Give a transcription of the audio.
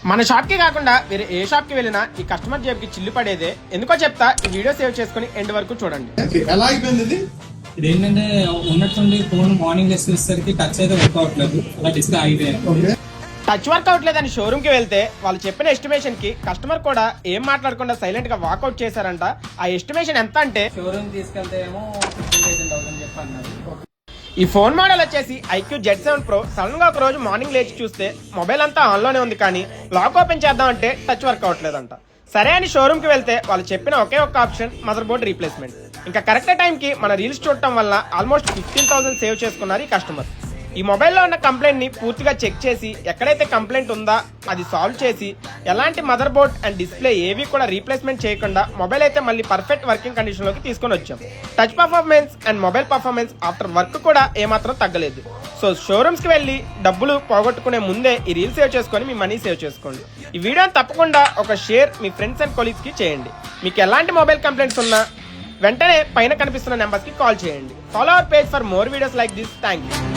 మన షాప్ కి కాకుండా వేరే ఏ షాప్ కి వెళ్ళినా ఈ కస్టమర్ జేబుకి చిల్లు పడేదే. ఎందుకో చెప్తా, ఈ వీడియో సేవ్ చేసుకుని ఎండ్ వరకు చూడండి. ఎలా అయిపోయింది ఇది? ఇదేంటంటే ఉన్నట్టుండి ఫోన్ మార్నింగ్ వేసేసరికి టచ్ అయితే వర్క్ అవట్లేదు, అలా డిస్ప్లే ఆగిపోయాయి. టచ్ వర్క్ అవట్లేదని షోరూమ్ కి వెళ్తే వాళ్ళు చెప్పిన ఎస్టిమేషన్ కి కస్టమర్ కూడా ఏం మాట్లాడకుండా సైలెంట్ గా వాకౌట్ చేశారంట. ఆ ఎస్టిమేషన్ ఎంత అంటే షోరూమ్ తీసుకెళ్తే ఏమో 15,000 చెప్పి అన్నారు. ఈ ఫోన్ మోడల్ వచ్చేసి IQ Z7 Pro. సడన్ గా ఒక రోజు మార్నింగ్ లేచి చూస్తే మొబైల్ అంతా ఆన్ లోనే ఉంది, కానీ లాక్ ఓపెన్ చేద్దామంటే టచ్ వర్క్ అవట్లేదంట. సరే అని షోరూమ్ కి వెళ్తే వాళ్ళు చెప్పిన ఒకే ఒక్క ఆప్షన్ మదర్ బోర్డ్ రీప్లేస్మెంట్. ఇంకా కరెక్ట్ టైం కి మన రీల్స్ చూడటం వల్ల ఆల్మోస్ట్ 15,000 సేవ్ చేసుకున్నారు ఈ కస్టమర్. ఈ మొబైల్లో ఉన్న కంప్లైంట్ ని పూర్తిగా చెక్ చేసి ఎక్కడైతే కంప్లైంట్ ఉందా అది సాల్వ్ చేసి ఎలాంటి మదర్ బోర్డ్ అండ్ డిస్ప్లే ఏవి కూడా రీప్లేస్మెంట్ చేయకుండా మొబైల్ అయితే మళ్ళీ పర్ఫెక్ట్ వర్కింగ్ కండిషన్ లోకి తీసుకొని వచ్చాం. Touch performance and mobile performance after work కూడా ఏమాత్రం తగ్గలేదు. సో షోరూమ్స్ కి వెళ్ళి డబ్బులు పోగొట్టుకునే ముందే ఈ రీల్ సేవ్ చేసుకొని మీ మనీ సేవ్ చేసుకోండి. ఈ వీడియోని తప్పకుండా ఒక share me friends and colleagues కి చేయండి. మీకు ఎలాంటి మొబైల్ కంప్లైంట్స్ ఉన్నా వెంటనే పైన కనిపిస్తున్న నెంబర్స్ కి కాల్ చేయండి. Follow our page for more videos like this. Thank you.